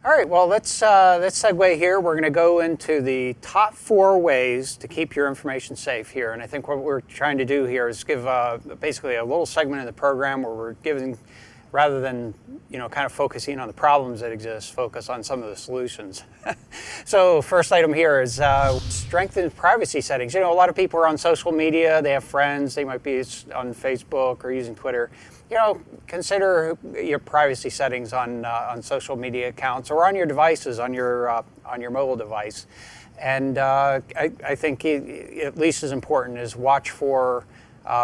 All right, well, let's segue here. We're going to go into the top 4 ways to keep your information safe here. And I think what we're trying to do here is give basically a little segment of the program where we're giving, rather than kind of focusing on the problems that exist, focus on some of the solutions. So first item here is strengthen privacy settings. A lot of people are on social media. They have friends. They might be on Facebook or using Twitter. Consider your privacy settings on social media accounts or on your devices, on your mobile device. And I think at least as important is watch for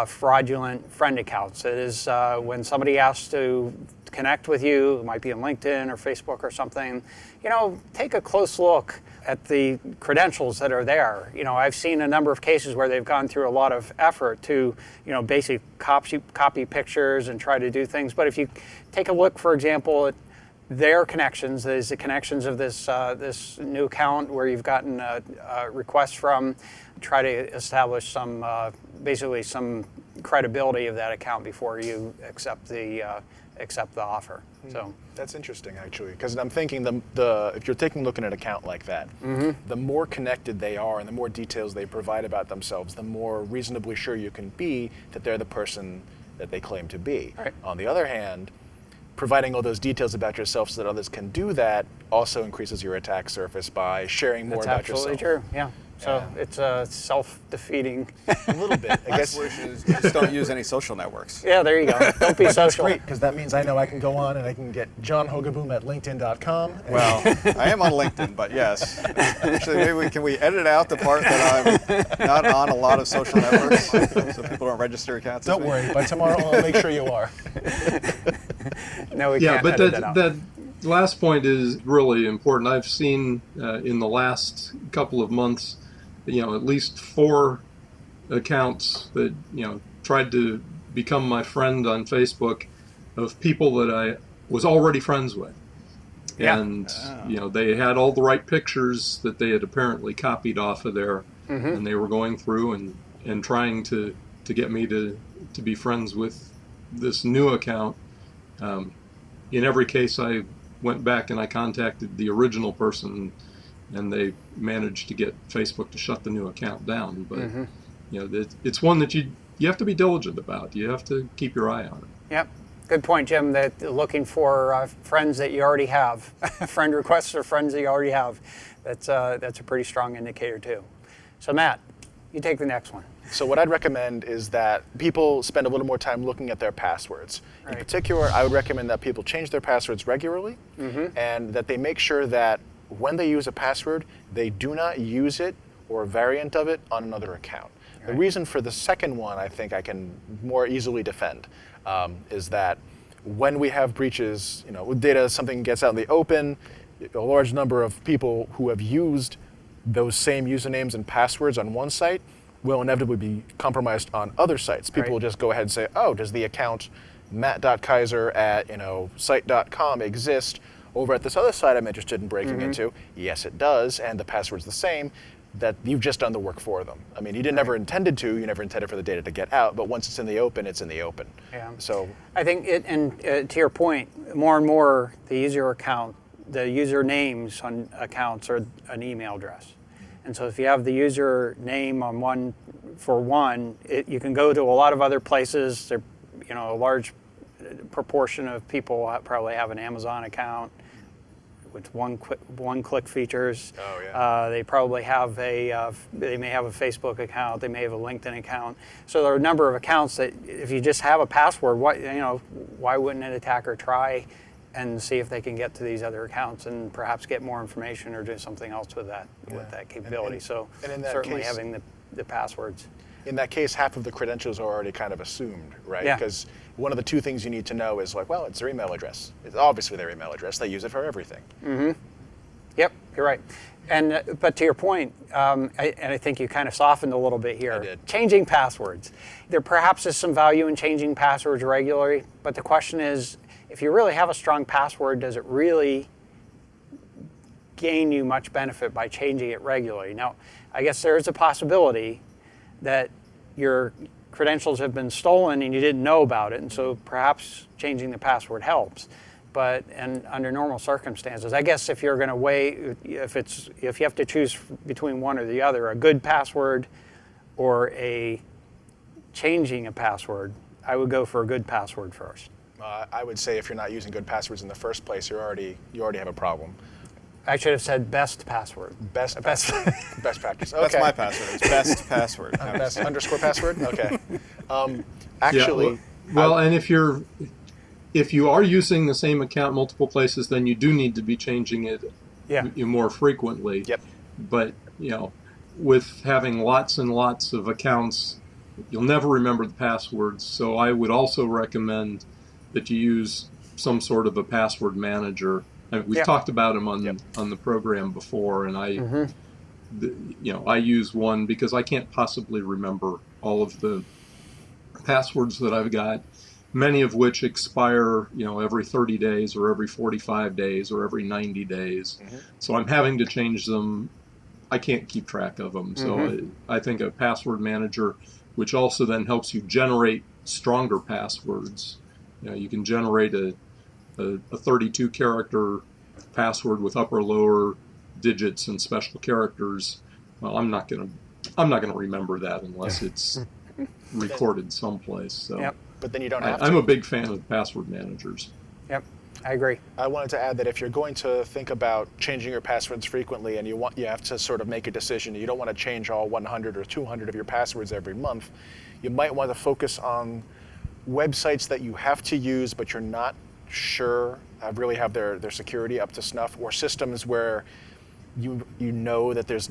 fraudulent friend accounts. It is when somebody asks to connect with you, it might be on LinkedIn or Facebook or something, take a close look at the credentials that are there. I've seen a number of cases where they've gone through a lot of effort to, basically copy pictures and try to do things. But if you take a look, for example, at their connections, there's the connections of this new account where you've gotten a request from, try to establish some some credibility of that account before you accept the offer. So that's interesting, actually, because I'm thinking if you're taking a look at an account like that, the more connected they are and the more details they provide about themselves, the more reasonably sure you can be that they're the person that they claim to be. Right. On the other hand, providing all those details about yourself so that others can do that also increases your attack surface by sharing more about yourself. That's absolutely true, yeah. So it's self-defeating. A little bit. I guess just don't use any social networks. Yeah, there you go. Don't be social. That's great, because that means I know I can go on and I can get John Hogaboom at LinkedIn.com. Well, I am on LinkedIn, but yes. Actually, maybe can we edit out the part that I'm not on a lot of social networks so people don't register accounts? Don't worry, by tomorrow I'll make sure you are. No, we can't edit that out. That last point is really important. I've seen in the last couple of months, at least 4 accounts that, tried to become my friend on Facebook of people that I was already friends with. Yeah. And, they had all the right pictures that they had apparently copied off of there, and they were going through and trying to get me to be friends with this new account. In every case, I went back and I contacted the original person, and they managed to get Facebook to shut the new account down. But it's one that you have to be diligent about. You have to keep your eye on it. Yep. Good point, Jim, that looking for friends that you already have, friend requests or friends that you already have. That's a pretty strong indicator too. So Matt, you take the next one. So what I'd recommend is that people spend a little more time looking at their passwords. Right. In particular, I would recommend that people change their passwords regularly, and that they make sure that when they use a password, they do not use it or a variant of it on another account. Right. The reason for the second one, I think I can more easily defend, is that when we have breaches, with data, something gets out in the open, a large number of people who have used those same usernames and passwords on one site will inevitably be compromised on other sites. People will just go ahead and say, oh, does the account matt.kaiser at site.com exist over at this other site I'm interested in breaking into? Yes, it does, and the password's the same. That you've just done the work for them. I mean, you never intended to. You never intended for the data to get out. But once it's in the open, it's in the open. Yeah. So I think to your point, more and more the user names on accounts are an email address. And so if you have the user name on one, you can go to a lot of other places. There, a large proportion of people probably have an Amazon account with one-click features. Oh, yeah. They probably have they may have a Facebook account. They may have a LinkedIn account. So there are a number of accounts that if you just have a password, why wouldn't an attacker try and see if they can get to these other accounts and perhaps get more information or do something else with that capability. And in that certainly case, having the passwords. In that case, half of the credentials are already kind of assumed, right? Yeah. Because one of the 2 things you need to know is it's their email address. It's obviously their email address. They use it for everything. Yep, you're right. And but to your point, I think you kind of softened a little bit here. I did. Changing passwords. There perhaps is some value in changing passwords regularly, but the question is, if you really have a strong password, does it really gain you much benefit by changing it regularly? Now, I guess there is a possibility that your credentials have been stolen and you didn't know about it, and so perhaps changing the password helps. but under normal circumstances, I guess if you're going to if you have to choose between one or the other, a good password or changing a password, I would go for a good password first. I would say if you're not using good passwords in the first place, you already have a problem. I should have said best password. Best practice. Okay. That's my password. It's best password. Best _ password. Okay. Actually, Yeah, well, and if you are using the same account multiple places, then you do need to be changing it more frequently. Yep. But with having lots and lots of accounts, you'll never remember the passwords. So I would also recommend that you use some sort of a password manager. I mean, we've talked about them on the program before, and I use one because I can't possibly remember all of the passwords that I've got, many of which expire, every 30 days or every 45 days or every 90 days. So I'm having to change them. I can't keep track of them. So I think a password manager, which also then helps you generate stronger passwords. You can generate a 32 character password with upper lower digits and special characters. Well, I'm not gonna remember that unless it's recorded someplace. So but then you don't have to. I'm a big fan of password managers. Yep, I agree. I wanted to add that if you're going to think about changing your passwords frequently and you have to sort of make a decision, you don't want to change all 100 or 200 of your passwords every month, you might want to focus on websites that you have to use but you're not sure really have their security up to snuff, or systems where you know that there's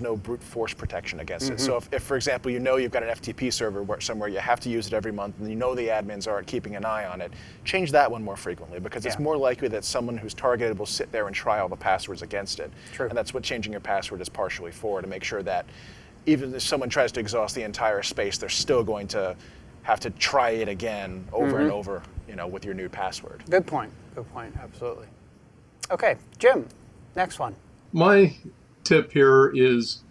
no brute force protection against it. So if for example you've got an FTP server somewhere you have to use it every month and the admins aren't keeping an eye on it, change that one more frequently, because it's more likely that someone who's targeted will sit there and try all the passwords against it. True. And that's what changing your password is partially for, to make sure that even if someone tries to exhaust the entire space, they're still going to have to try it again over and over, with your new password. Good point. Absolutely. Okay, Jim, next one. My tip here is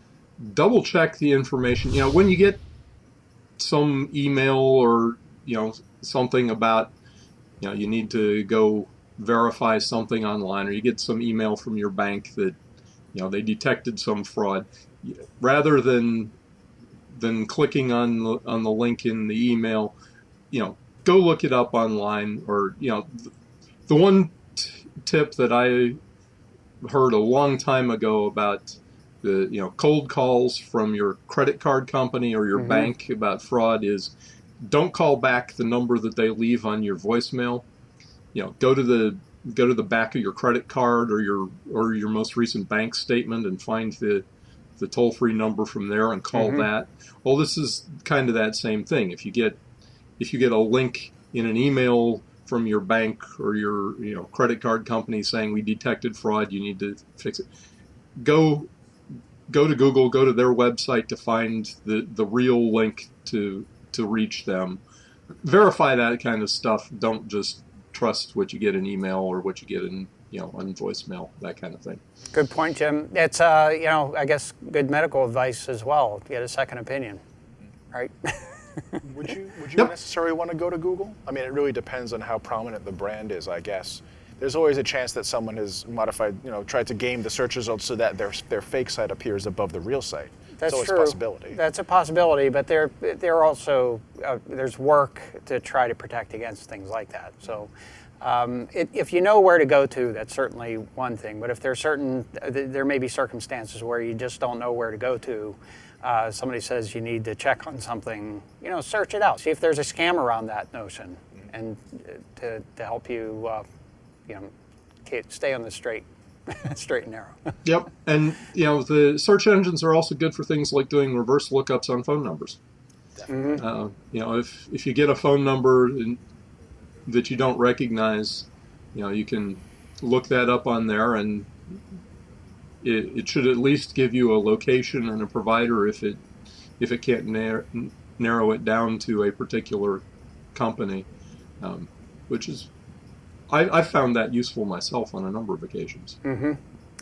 double check the information. When you get some email or, something about, you need to go verify something online, or you get some email from your bank that, they detected some fraud, rather than clicking on the link in the email, go look it up online. Or, the one tip that I heard a long time ago about the cold calls from your credit card company or your bank about fraud is, don't call back the number that they leave on your voicemail. Go to the back of your credit card or your most recent bank statement and find the toll-free number from there and call that. Well, this is kind of that same thing. If you get a link in an email from your bank or your credit card company saying we detected fraud, you need to fix it, go to Google, go to their website to find the real link to reach them. Verify that kind of stuff. Don't just trust what you get in email or what you get in on voicemail, that kind of thing. Good point, Jim. It's I guess good medical advice as well. Get a second opinion, right? Would you necessarily want to go to Google? I mean, it really depends on how prominent the brand is, I guess. There's always a chance that someone has modified, tried to game the search results so that their fake site appears above the real site. That's always true. a possibility. That's a possibility, but there also there's work to try to protect against things like that. So if you know where to go to, that's certainly one thing. But if there may be circumstances where you just don't know where to go to. Somebody says you need to check on something, search it out. See if there's a scam around that notion, and to help you, stay on the straight and narrow. Yep, and the search engines are also good for things like doing reverse lookups on phone numbers. If you get a phone number that you don't recognize, you can look that up on there, and it should at least give you a location and a provider if it can't narrow it down to a particular company, which is I've found that useful myself on a number of occasions.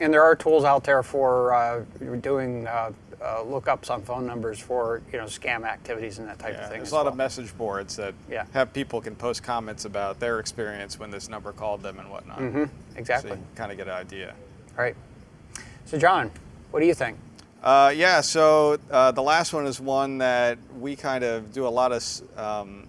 And there are tools out there for doing lookups on phone numbers for scam activities and that type of thing. There's as a lot well. of message boards that have people can post comments about their experience when this number called them and whatnot. Exactly. So you kind of get an idea. All right. So John, what do you think? So the last one is one that we kind of do a lot of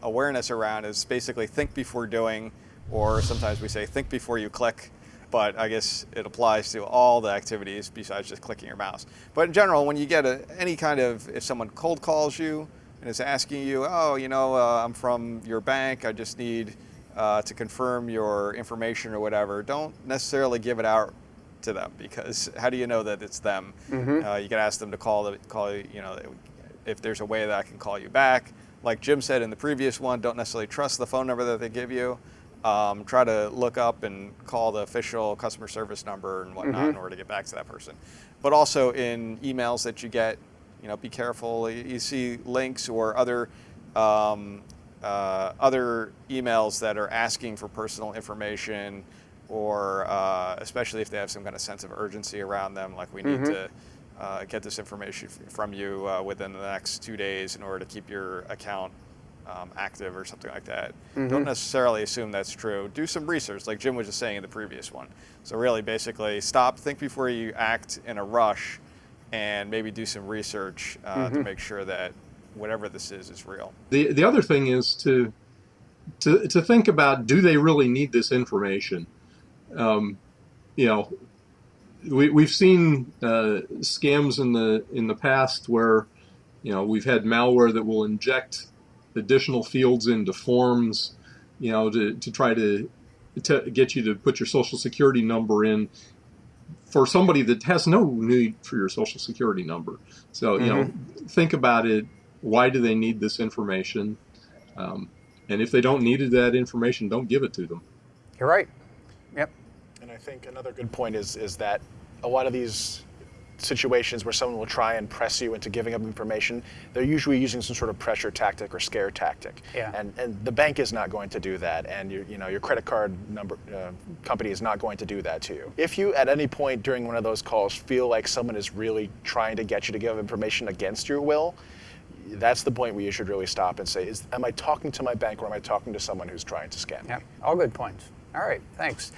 awareness around, is basically think before doing, or sometimes we say think before you click, but I guess it applies to all the activities besides just clicking your mouse. But in general, when you get any kind of, if someone cold calls you and is asking you, I'm from your bank, I just need to confirm your information or whatever, don't necessarily give it out to them, because how do you know that it's them? You can ask them to call if there's a way that I can call you back. Like Jim said in the previous one, don't necessarily trust the phone number that they give you. Try to look up and call the official customer service number and whatnot in order to get back to that person. But also in emails that you get, be careful. You see links or other emails that are asking for personal information, or especially if they have some kind of sense of urgency around them, like we need to get this information from you within the next 2 days in order to keep your account active or something like that. Don't necessarily assume that's true. Do some research, like Jim was just saying in the previous one. So really, basically, stop, think before you act in a rush, and maybe do some research to make sure that whatever this is real. The other thing is to think about, do they really need this information? We've seen scams in the past where we've had malware that will inject additional fields into forms, to try to get you to put your social security number in for somebody that has no need for your social security number. So think about it. Why do they need this information? And if they don't need that information, don't give it to them. You're right. Yep. And I think another good point is that a lot of these situations where someone will try and press you into giving up information, they're usually using some sort of pressure tactic or scare tactic. Yeah. And the bank is not going to do that, and your credit card number company is not going to do that to you. If you at any point during one of those calls feel like someone is really trying to get you to give information against your will, that's the point where you should really stop and say, am I talking to my bank, or am I talking to someone who's trying to scam me? Yeah. All good points. All right. Thanks.